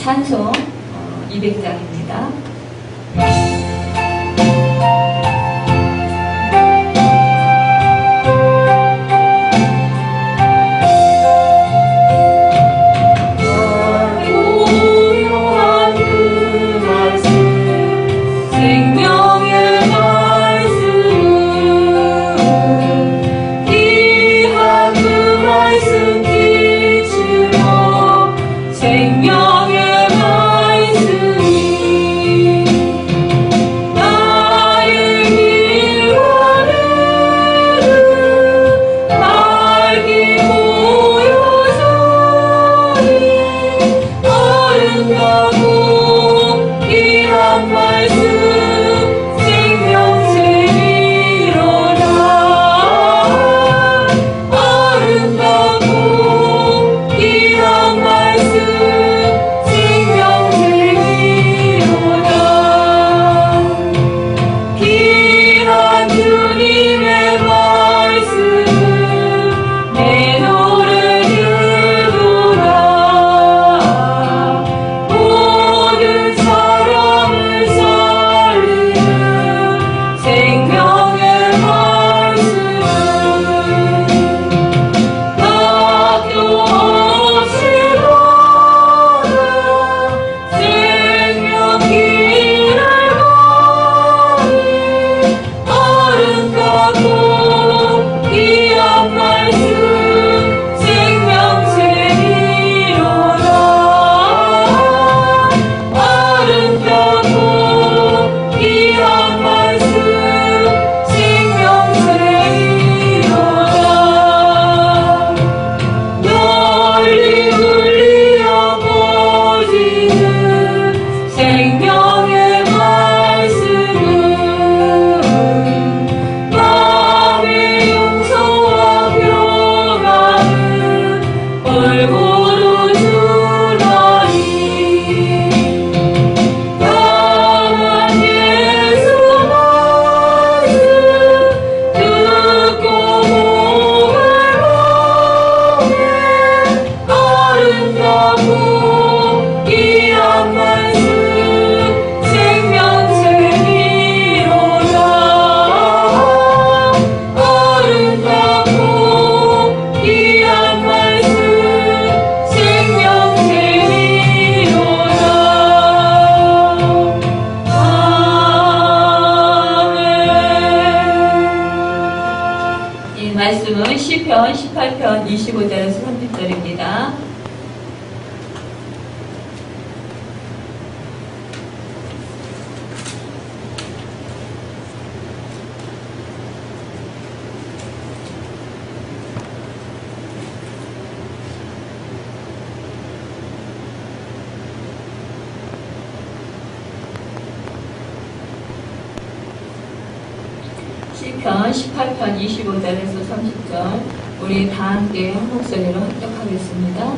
찬송 200장입니다. 말씀은 시편 18편 25절에서 30절입니다. 시편 18편 25절에서 30절 우리 다 함께 한 목소리로 합독하겠습니다.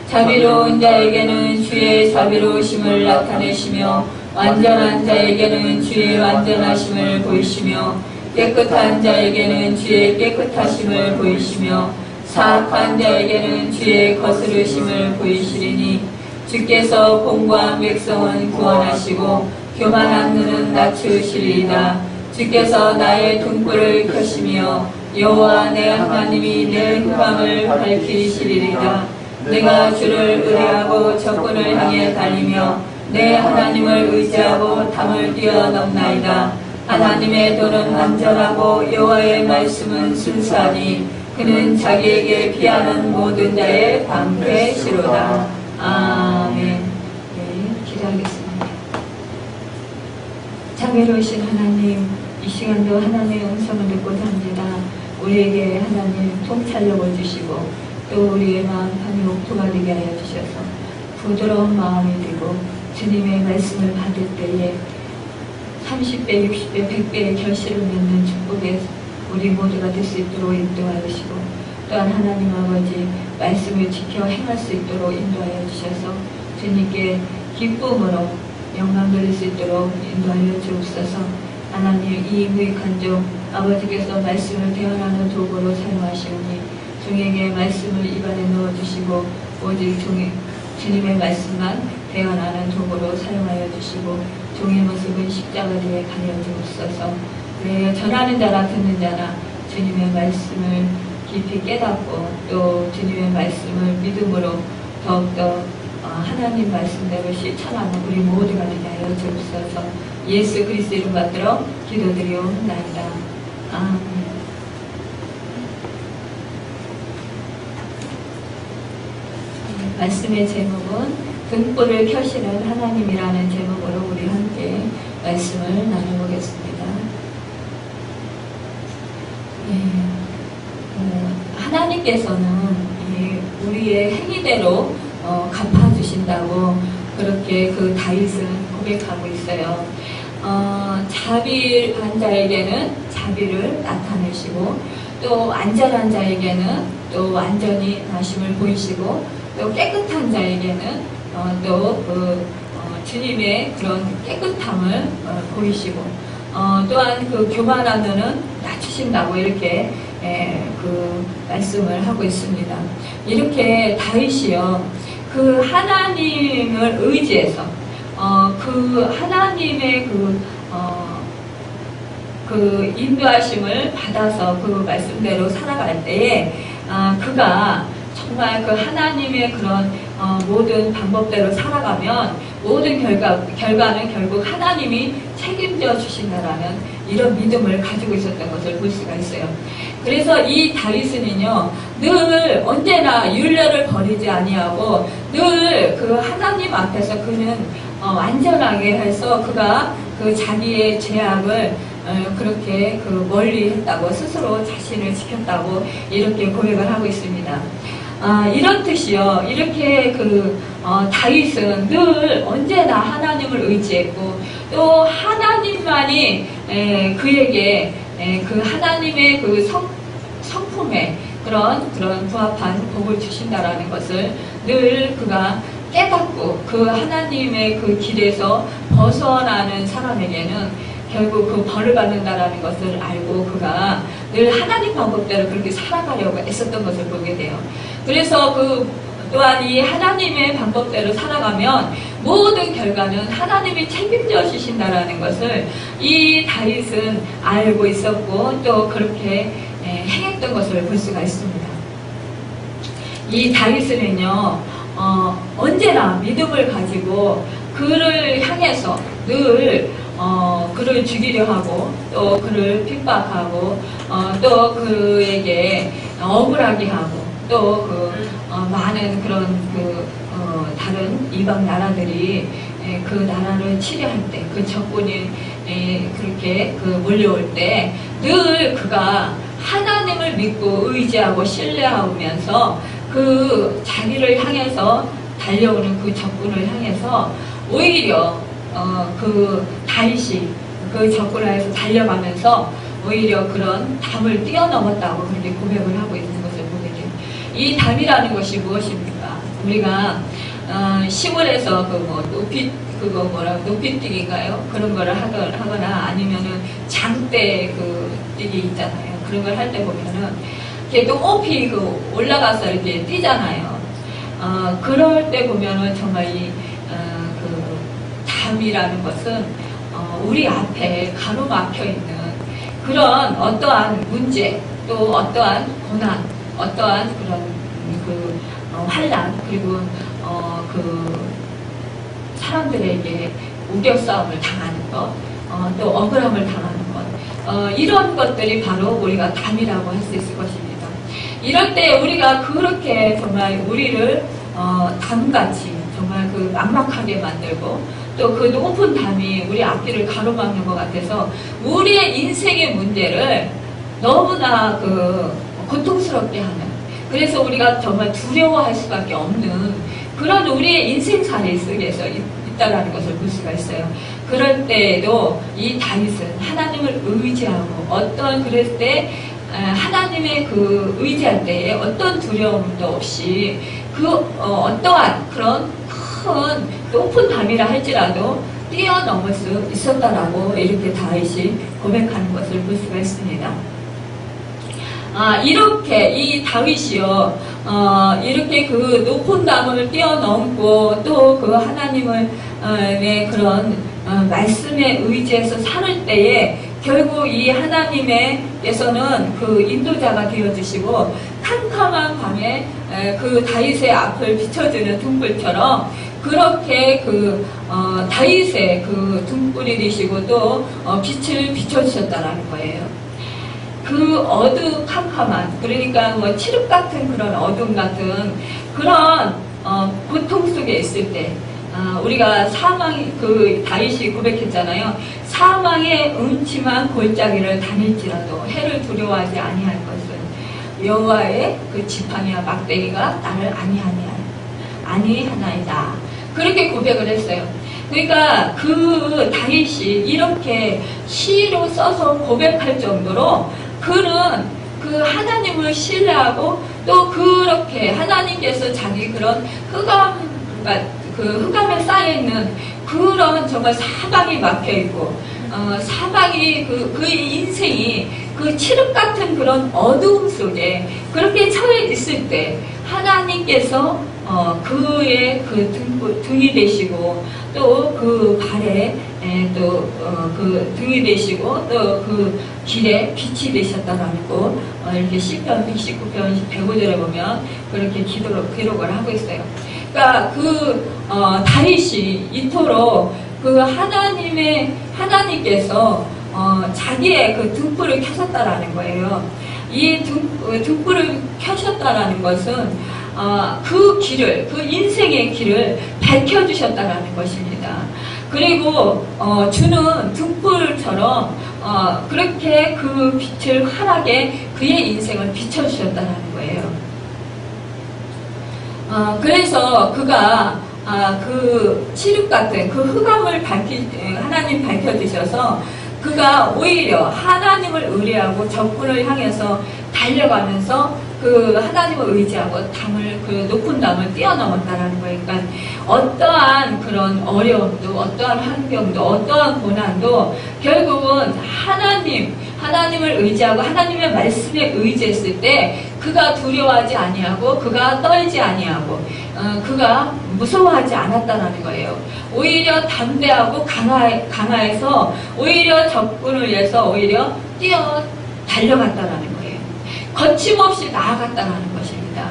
자비로운 자에게는 주의 자비로우심을 나타내시며 완전한 자에게는 주의 완전하심을 보이시며 깨끗한 자에게는 주의 깨끗하심을 보이시며 사악한 자에게는 주의 거스르심을 보이시리니 주께서 공고한 백성은 구원하시고 교만한 눈은 낮추시리이다. 주께서 나의 등불을 켜시며 여호와 내 하나님이 내 흑암을 밝히시리이다. 내가 주를 의뢰하고 적군을 향해 달리며 내 하나님을 의지하고 담을 뛰어넘나이다. 하나님의 도는 완전하고 여호와의 말씀은 순수하니 그는 자기에게 피하는 모든 자의 방패시로다. 아멘. 네, 기도하겠습니다. 자비로우신 하나님, 이 시간도 하나님의 음성을 듣고자 합니다. 우리에게 하나님 통찰력을 주시고 또 우리의 마음판이 옥토가 되게 하여 주셔서 부드러운 마음이 되고 주님의 말씀을 받을 때에 30배, 60배, 100배의 결실을 맺는 축복에 우리 모두가 될 수 있도록 인도하여 주시고 또한 하나님 아버지 말씀을 지켜 행할 수 있도록 인도하여 주셔서 주님께 기쁨으로 영광 돌릴 수 있도록 인도하여 주옵소서. 하나님 이 무익한 종 아버지께서 말씀을 대언하는 도구로 사용하시오니 종에게 말씀을 입안에 넣어주시고 오직 주님의 말씀만 대언하는 도구로 사용하여 주시고 종의 모습은 십자가 뒤에 가려 주옵소서. 그래요. 전하는 자나 듣는 자나 주님의 말씀을 깊이 깨닫고 또 주님의 말씀을 믿음으로 더욱더 하나님 말씀대로 실천하는 우리 모두가 되게 하여 주옵소서. 예수 그리스도 이름 받들어 기도드리옵나이다. 아멘. 말씀의 제목은 등불을 켜시는 하나님이라는 제목으로 우리 함께 말씀을 나눠보겠습니다. 하나님께서는 우리의 행위대로 갚아주신다고 그렇게 그 다윗은 고백하고 있어요. 자비한 자에게는 자비를 나타내시고 또 안전한 자에게는 또 완전히 하심을 보이시고 또 깨끗한 자에게는 또 주님의 그런 깨끗함을 보이시고 또한 그 교만한 자는 낮추신다고 이렇게 그 말씀을 하고 있습니다. 이렇게 다윗이요 그 하나님을 의지해서 그 하나님의 그 인도하심을 받아서 그 말씀대로 살아갈 때에 그가 정말 그 하나님의 그런 모든 방법대로 살아가면 모든 결과는 결국 하나님이 책임져 주신다라는 이런 믿음을 가지고 있었던 것을 볼 수가 있어요. 그래서 이 다윗은요 늘 언제나 율례를 버리지 아니하고 늘 그 하나님 앞에서 그는 완전하게 해서 그가 그 자기의 죄악을 그렇게 그 멀리 했다고 스스로 자신을 지켰다고 이렇게 고백을 하고 있습니다. 이런 뜻이요. 이렇게 다윗은 늘 언제나 하나님을 의지했고 또 하나님만이 그에게 그 하나님의 그 성품에 그런 부합한 복을 주신다라는 것을 늘 그가 깨닫고 그 하나님의 그 길에서 벗어나는 사람에게는 결국 그 벌을 받는다라는 것을 알고 그가 늘 하나님 방법대로 그렇게 살아가려고 애썼던 것을 보게 돼요. 그래서 또한 이 하나님의 방법대로 살아가면 모든 결과는 하나님이 책임져 주신다라는 것을 이 다윗은 알고 있었고 또 그렇게 행했던 것을 볼 수가 있습니다. 이 다윗은요 언제나 믿음을 가지고 그를 향해서 늘 그를 죽이려 하고 또 그를 핍박하고 또 그에게 억울하게 하고 또 많은 그런 다른 이방 나라들이 그 나라를 치려할 때 그 적군이 그렇게 몰려올 때 늘 그가 하나님을 믿고 의지하고 신뢰하면서 그 자기를 향해서 달려오는 그 적군을 향해서 오히려 그 다윗이 그 적군을 향해서 달려가면서 오히려 그런 담을 뛰어넘었다고 그렇게 고백을 하고 있는 것을 보게 돼요. 이 담이라는 것이 무엇입니까? 우리가 시골에서 높이뛰기인가요? 그런 거를 하거나 아니면은 장대 뛰기 있잖아요. 그런 걸 할 때 보면은 이렇게 높이 올라가서 이렇게 뛰잖아요. 그럴 때 보면은 정말 담이라는 것은 우리 앞에 가로막혀 있는 그런 어떠한 문제 또 어떠한 고난 어떠한 그런 환난 그리고 사람들에게 우겨싸움을 당하는 것 또 억울함을 당하는 것 이런 것들이 바로 우리가 담이라고 할 수 있을 것입니다. 이럴 때 우리가 그렇게 정말 우리를 담같이 정말 막막하게 만들고 또 그 높은 담이 우리 앞길을 가로막는 것 같아서 우리의 인생의 문제를 너무나 고통스럽게 하는 그래서 우리가 정말 두려워할 수밖에 없는 그런 우리의 인생살이 속에서 있다라는 것을 볼 수가 있어요. 그럴 때에도 이 다윗은 하나님을 의지하고 그랬을 때 하나님의 의지할 때에 어떤 두려움도 없이 어떠한 그런 큰 높은 담이라 할지라도 뛰어넘을 수 있었다라고 이렇게 다윗이 고백하는 것을 볼 수가 있습니다. 이렇게 이 다윗이요, 이렇게 그 높은 담을 뛰어넘고 또 그 하나님을 그런 말씀에 의지해서 살 때에 결국 이 하나님께서는 그 인도자가 되어주시고 캄캄한 밤에 그 다윗의 앞을 비춰주는 등불처럼 그렇게 그 다윗의 그 등불이 되시고 또 빛을 비춰주셨다라는 거예요. 그 캄캄한, 그러니까 뭐 칠흑 같은 그런 어둠 같은 그런 고통 속에 있을 때 우리가 그 다윗이 고백했잖아요. 사망의 음침한 골짜기를 다닐지라도 해를 두려워하지 아니할 것은 여호와의 그 지팡이와 막대기가 나를 아니하나이다. 그렇게 고백을 했어요. 그러니까 그 다윗이 이렇게 시로 써서 고백할 정도로 그는 그 하나님을 신뢰하고 또 그렇게 하나님께서 자기 그런 흑암에 쌓여있는 그런 정말 사방이 막혀있고 사방이 그 인생이 그 칠흑 같은 그런 어두움 속에 그렇게 처해 있을 때 하나님께서 그의 그 등이 되시고 또 그 발에 또 그 등이 되시고 또 그 길에 빛이 되셨다라는 거 이렇게 시편 119편 105절에 보면 그렇게 기록을 하고 있어요. 그러니까 다윗이 이토록 그 하나님께서 자기의 그 등불을 켜셨다라는 거예요. 이 등불을 켜셨다라는 것은 그 길을, 그 인생의 길을 밝혀주셨다라는 것입니다. 그리고 주는 등불처럼 그렇게 그 빛을 환하게 그의 인생을 비춰주셨다는 거예요. 그래서 그가 그 칠흑 같은 그 흑암을 하나님 밝혀주셔서 그가 오히려 하나님을 의뢰하고 적군을 향해서 달려가면서 그 하나님을 의지하고 그 높은 담을 뛰어넘었다라는 거예요. 그러니까 어떠한 그런 어려움도, 어떠한 환경도, 어떠한 고난도 결국은 하나님을 의지하고 하나님의 말씀에 의지했을 때 그가 두려워하지 아니하고 그가 떨지 아니하고 그가 무서워하지 않았다라는 거예요. 오히려 담대하고 강화해서 오히려 적군을 위해서 오히려 달려갔다라는 거예요. 거침없이 나아갔다는 것입니다.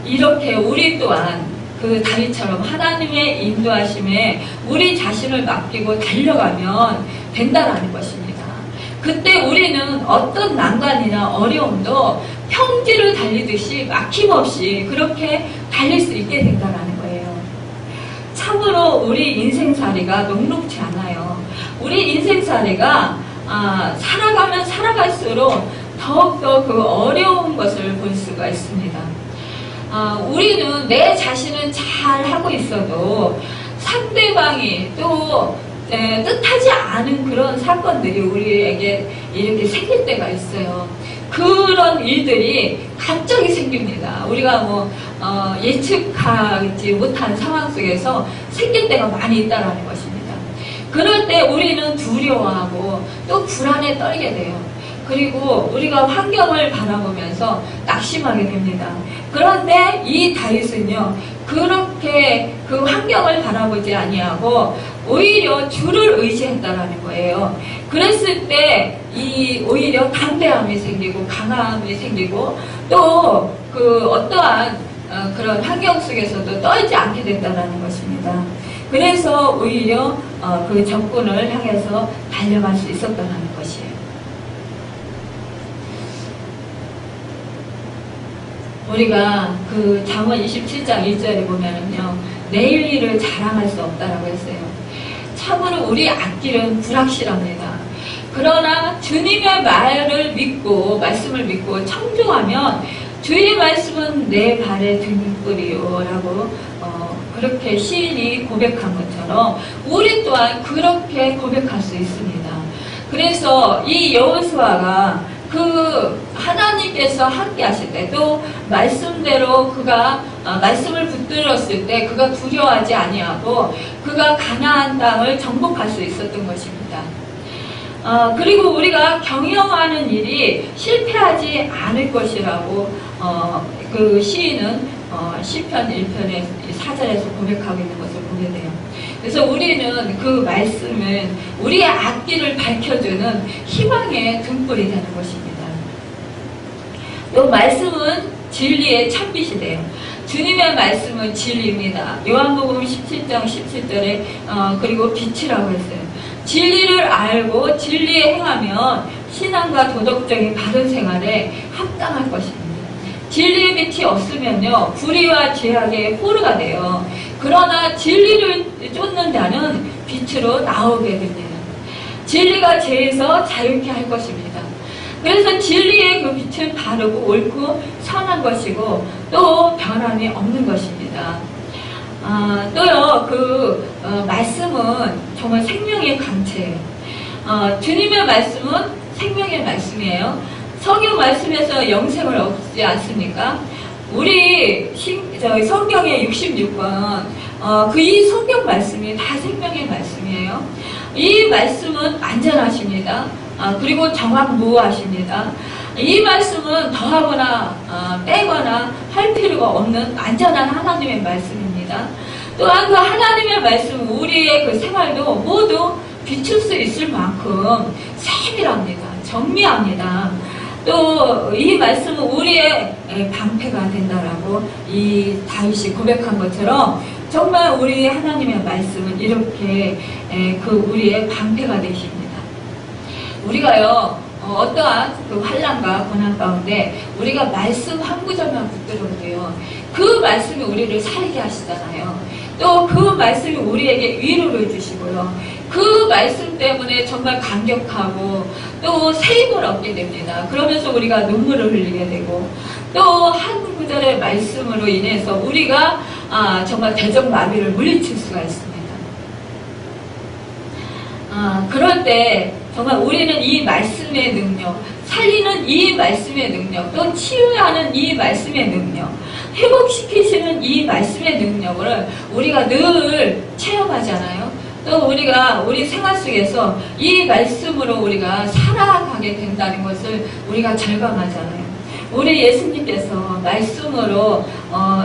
이렇게 우리 또한 그 다윗처럼 하나님의 인도하심에 우리 자신을 맡기고 달려가면 된다라는 것입니다. 그때 우리는 어떤 난관이나 어려움도 평지를 달리듯이 막힘없이 그렇게 달릴 수 있게 된다라는 거예요. 참으로 우리 인생살이가 녹록지 않아요. 우리 인생살이가 살아가면 살아갈수록 더욱더 그 어려운 것을 볼 수가 있습니다. 우리는 내 자신은 잘 하고 있어도 상대방이 또 뜻하지 않은 그런 사건들이 우리에게 이렇게 생길 때가 있어요. 그런 일들이 갑자기 생깁니다. 우리가 예측하지 못한 상황 속에서 생길 때가 많이 있다는 것입니다. 그럴 때 우리는 두려워하고 또 불안에 떨게 돼요. 그리고 우리가 환경을 바라보면서 낙심하게 됩니다. 그런데 이 다윗은요, 그렇게 그 환경을 바라보지 아니하고 오히려 주를 의지했다라는 거예요. 그랬을 때 오히려 담대함이 생기고 강함이 생기고 또 그 어떠한 그런 환경 속에서도 떨지 않게 된다는 것입니다. 그래서 오히려 그 적군을 향해서 달려갈 수 있었다는 것이에요. 우리가 그 잠언 27장 1절에 보면은요, 내일 일을 자랑할 수 없다라고 했어요. 참으로 우리 앞길은 불확실합니다. 그러나 주님의 말씀을 믿고 청종하면 주의 말씀은 내 발의 등불이요 라고 그렇게 시인이 고백한 것처럼 우리 또한 그렇게 고백할 수 있습니다. 그래서 이 여호수아가 그 하나님께서 함께 하실 때 또 말씀대로 그가 말씀을 붙들었을 때 그가 두려워하지 아니하고 그가 가나안 땅을 정복할 수 있었던 것입니다. 그리고 우리가 경영하는 일이 실패하지 않을 것이라고 그 시인은 시편 1편의 4절에서 고백하고 있는 것을 보게 돼요. 그래서 우리는 그 말씀을 우리의 앞길을 밝혀주는 희망의 등불이 되는 것입니다. 이 말씀은 진리의 참빛이 돼요. 주님의 말씀은 진리입니다. 요한복음 17장 17절에 그리고 빛이라고 했어요. 진리를 알고 진리에 행하면 신앙과 도덕적인 바른 생활에 합당할 것입니다. 진리의 빛이 없으면요, 불의와 죄악의 포로가 돼요. 그러나 진리를 쫓는 자는 빛으로 나오게 됩니다. 진리가 죄에서 자유케 할 것입니다. 그래서 진리의 그 빛은 바르고 옳고 선한 것이고 또 변함이 없는 것입니다. 또요, 말씀은 정말 생명의 강체예요. 주님의 말씀은 생명의 말씀이에요. 성경 말씀에서 영생을 얻지 않습니까? 우리 성경의 66권, 이 성경 말씀이 다 생명의 말씀이에요. 이 말씀은 안전하십니다. 그리고 정확무하십니다. 이 말씀은 더하거나 빼거나 할 필요가 없는 안전한 하나님의 말씀입니다. 또한 그 하나님의 말씀은 우리의 그 생활도 모두 비출 수 있을 만큼 세밀합니다. 정밀합니다. 또 이 말씀은 우리의 방패가 된다라고 이 다윗이 고백한 것처럼 정말 우리 하나님의 말씀은 이렇게 우리의 방패가 되십니다. 우리가요, 어떠한 그 환난과 고난 가운데 우리가 말씀 한 구절만 붙들어도요, 그 말씀이 우리를 살게 하시잖아요. 또 그 말씀이 우리에게 위로를 주시고요. 그 말씀 때문에 정말 감격하고 또 새 힘을 얻게 됩니다. 그러면서 우리가 눈물을 흘리게 되고 또 한 구절의 말씀으로 인해서 우리가 정말 대적마비를 물리칠 수가 있습니다. 그럴 때 정말 우리는 이 말씀의 능력, 살리는 이 말씀의 능력, 또 치유하는 이 말씀의 능력, 회복시키시는 이 말씀의 능력을 우리가 늘 체험하잖아요. 또 우리가 우리 생활 속에서 이 말씀으로 우리가 살아가게 된다는 것을 우리가 절감하잖아요. 우리 예수님께서 말씀으로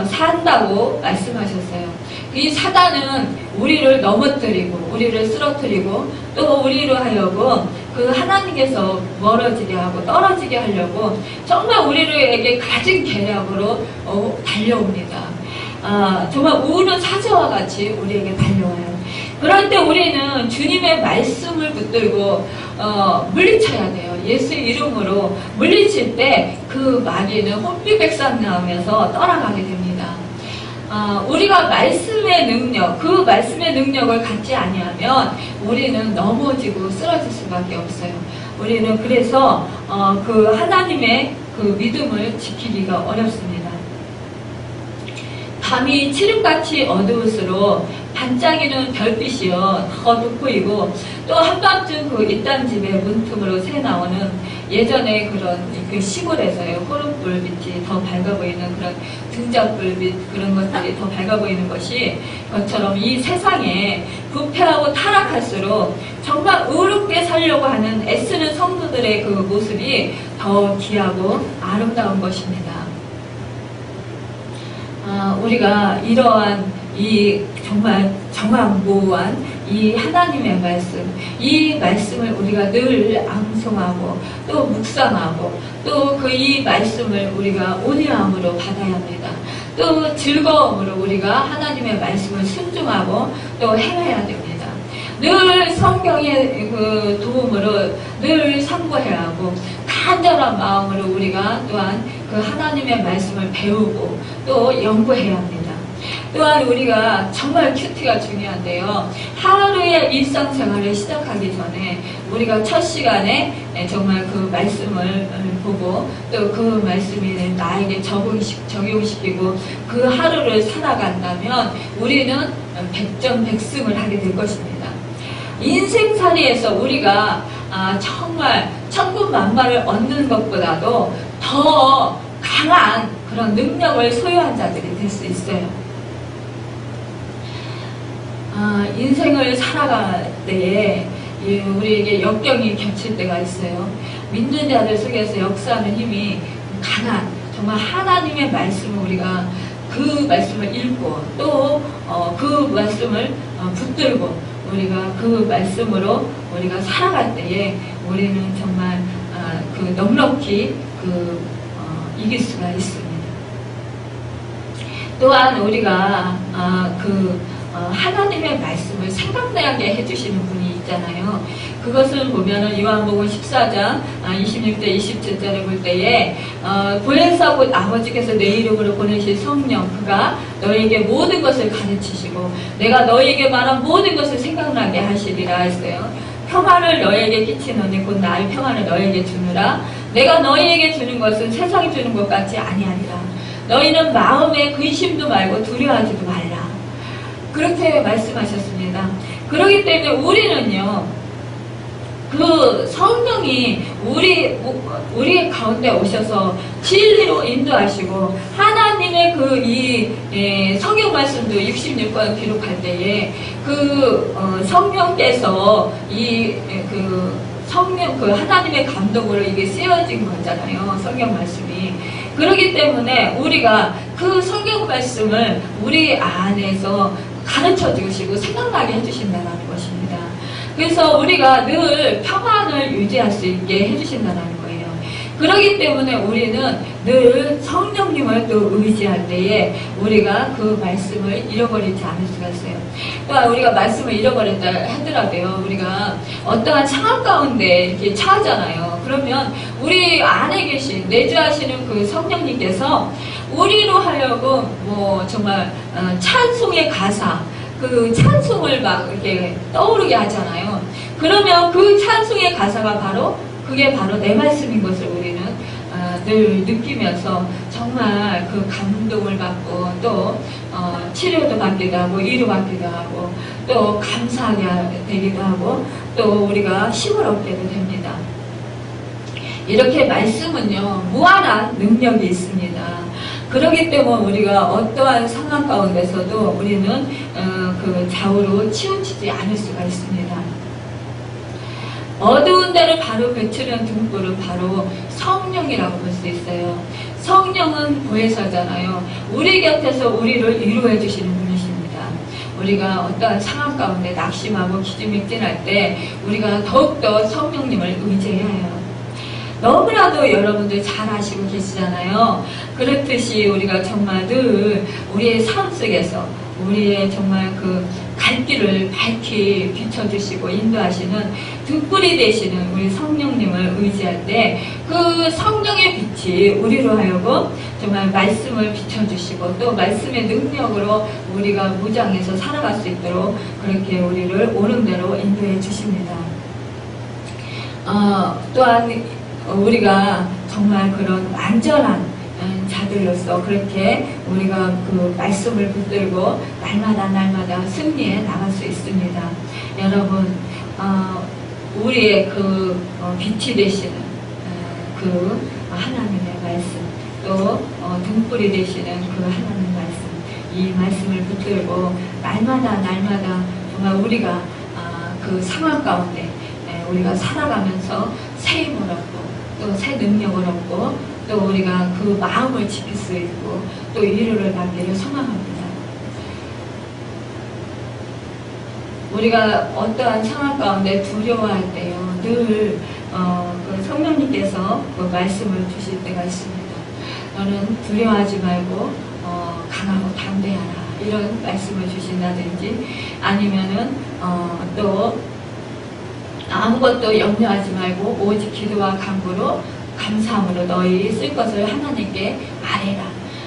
산다고 말씀하셨어요. 이 사단은 우리를 넘어뜨리고 우리를 쓰러뜨리고 또 우리로 하여금 그 하나님께서 멀어지게 하고 떨어지게 하려고 정말 우리에게 가진 계략으로 달려옵니다. 정말 우는 사자와 같이 우리에게 달려와요. 그럴 때 우리는 주님의 말씀을 붙들고 물리쳐야 돼요. 예수 이름으로 물리칠 때 그 마귀는 혼비백산 나오면서 떠나가게 됩니다. 우리가 말씀의 능력, 그 말씀의 능력을 갖지 아니하면 우리는 넘어지고 쓰러질 수밖에 없어요. 우리는 그래서 그 하나님의 그 믿음을 지키기가 어렵습니다. 밤이 칠흑같이 어두울수록 반짝이는 별빛이요 더 돋보이고 또 한밤중 그 이딴집의 문틈으로 새 나오는 예전에 그런 그 시골에서요 호름불빛이 더 밝아 보이는 그런 등잔불빛 그런 것들이 더 밝아 보이는 것이 것처럼 이 세상에 부패하고 타락할수록 정말 의롭게 살려고 하는 애쓰는 성도들의 그 모습이 더 귀하고 아름다운 것입니다. 우리가 이러한 이 정말 정확무한 이 하나님의 말씀, 이 말씀을 우리가 늘 암송하고 또 묵상하고 또 그 이 말씀을 우리가 온유함으로 받아야 합니다. 또 즐거움으로 우리가 하나님의 말씀을 순종하고 또 행해야 됩니다. 늘 성경의 그 도움으로 늘 참고해야 하고 간절한 마음으로 우리가 또한 그 하나님의 말씀을 배우고 또 연구해야 합니다. 또한 우리가 정말 큐티가 중요한데요. 하루의 일상생활을 시작하기 전에 우리가 첫 시간에 정말 그 말씀을 보고 또 그 말씀이 나에게 적용시키고 그 하루를 살아간다면 우리는 백전백승을 하게 될 것입니다. 인생살이에서 우리가 정말 천군만마를 얻는 것보다도 더 강한 그런 능력을 소유한 자들이 될 수 있어요. 인생을 살아갈 때에 우리에게 역경이 겹칠 때가 있어요. 믿는 자들 속에서 역사하는 힘이 강한, 정말 하나님의 말씀을 우리가 그 말씀을 읽고 또 그 말씀을 붙들고 우리가 그 말씀으로 우리가 살아갈 때에 우리는 정말 그 넉넉히 이길 수가 있습니다. 또한 우리가 하나님의 말씀을 생각나게 해주시는 분이 있잖아요. 그것을 보면은 요한복음 14장 26절 27절에 볼 때에 보혜사 곧 아버지께서 내 이름으로 보내신 성령 그가 너에게 모든 것을 가르치시고 내가 너에게 말한 모든 것을 생각나게 하시리라 했어요. 평안을 너에게 끼치노니 곧 나의 평안을 너에게 주느라 내가 너희에게 주는 것은 세상이 주는 것 같지 아니하리라. 너희는 마음에 근심도 말고 두려워하지도 말라. 그렇게 말씀하셨습니다. 그렇기 때문에 우리는요, 그 성령이 우리 가운데 오셔서 진리로 인도하시고 하나님의 성경 말씀도 66권 기록할 때에 성령께서 성령 하나님의 감동으로 이게 쓰여진 거잖아요. 성경 말씀이. 그렇기 때문에 우리가 그 성경 말씀을 우리 안에서 가르쳐 주시고 생각나게 해주신다는 것입니다. 그래서 우리가 늘 평안을 유지할 수 있게 해주신다는 거예요. 그렇기 때문에 우리는 늘 성령님을 또 의지할 때에 우리가 그 말씀을 잃어버리지 않을 수가 있어요. 또 우리가 말씀을 잃어버렸다 하더라도요, 우리가 어떠한 상황 가운데 이렇게 처하잖아요. 그러면 우리 안에 계신 내주하시는 그 성령님께서 우리로 하여금 정말 찬송의 가사, 그 찬송을 막 이렇게 떠오르게 하잖아요. 그러면 그 찬송의 가사가 그게 바로 내 말씀인 것을 우리는 늘 느끼면서 정말 그 감동을 받고 또 치료도 받기도 하고 위로받기도 하고 또 감사하게 되기도 하고 또 우리가 힘을 얻게도 됩니다. 이렇게 말씀은요, 무한한 능력이 있습니다. 그렇기 때문에 우리가 어떠한 상황 가운데서도 우리는 그 좌우로 치우치지 않을 수가 있습니다. 어두운 데를 바로 비추는 등불은 바로 성령이라고 볼 수 있어요. 성령은 보혜사잖아요. 우리 곁에서 우리를 위로해 주시는 분이십니다. 우리가 어떠한 상황 가운데 낙심하고 기진맥진할 때 우리가 더욱더 성령님을 의지해야 해요. 너무나도 여러분들 잘 아시고 계시잖아요. 그렇듯이 우리가 정말 늘 우리의 삶 속에서 우리의 정말 갈 길을 밝히 비춰주시고 인도하시는 등불이 되시는 우리 성령님을 의지할 때 그 성령의 빛이 우리로 하여금 정말 말씀을 비춰주시고 또 말씀의 능력으로 우리가 무장해서 살아갈 수 있도록 그렇게 우리를 옳은 대로 인도해 주십니다. 또한 우리가 정말 그런 완전한 자들로서 그렇게 우리가 그 말씀을 붙들고 날마다 승리해 나갈 수 있습니다. 여러분, 우리의 빛이 되시는 하나님의 말씀, 또 등불이 되시는 하나님의 말씀, 이 말씀을 붙들고 날마다 정말 우리가 그 상황 가운데 우리가 살아가면서 새 힘을 얻고 또 새 능력을 얻고 또 우리가 그 마음을 지킬 수 있고 또 위로를 받기를 소망합니다. 우리가 어떠한 상황 가운데 두려워할 때요, 늘 그 성령님께서 그 말씀을 주실 때가 있습니다. 너는 두려워하지 말고 강하고 담대하라, 이런 말씀을 주신다든지 아니면은 또 아무것도 염려하지 말고 오직 기도와 간구로 감사함으로 너희 쓸 것을 하나님께 아뢰라.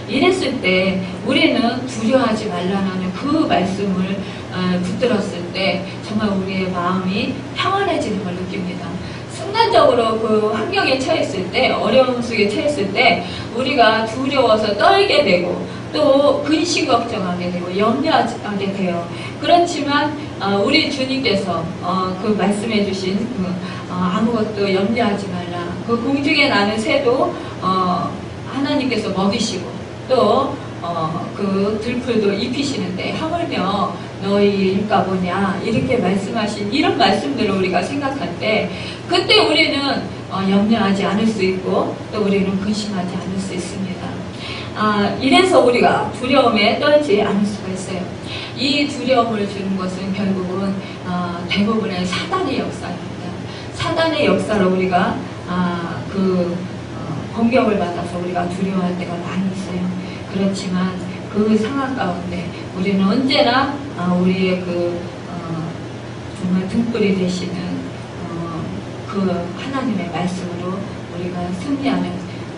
이랬을 때 우리는 두려워하지 말라는 그 말씀을 붙들었을 때 정말 우리의 마음이 평안해지는 걸 느낍니다. 순간적으로 그 환경에 처했을 때, 어려움 속에 처했을 때 우리가 두려워서 떨게 되고 또 근심 걱정하게 되고 염려하게 돼요. 그렇지만 우리 주님께서 그 말씀해 주신 아무것도 염려하지 말라, 그 공중에 나는 새도 하나님께서 먹이시고 또 그 들풀도 입히시는데 하물며 너희 일가 보냐 이렇게 말씀하신 이런 말씀들을 우리가 생각할 때 그때 우리는 염려하지 않을 수 있고 또 우리는 근심하지 않을 수 있습니다. 이래서 우리가 두려움에 떨지 않을 수가 있어요. 이 두려움을 주는 것은 결국은 대부분의 사단의 역사입니다. 사단의 역사로 우리가 공격을 받아서 우리가 두려워할 때가 많이 있어요. 그렇지만 그 상황 가운데 우리는 언제나 우리의 정말 등불이 되시는 그 하나님의 말씀으로 우리가 승리하는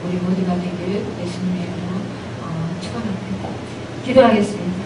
우리 모두가 되기를 예수님의 이름으로 축원합니다. 기도하겠습니다.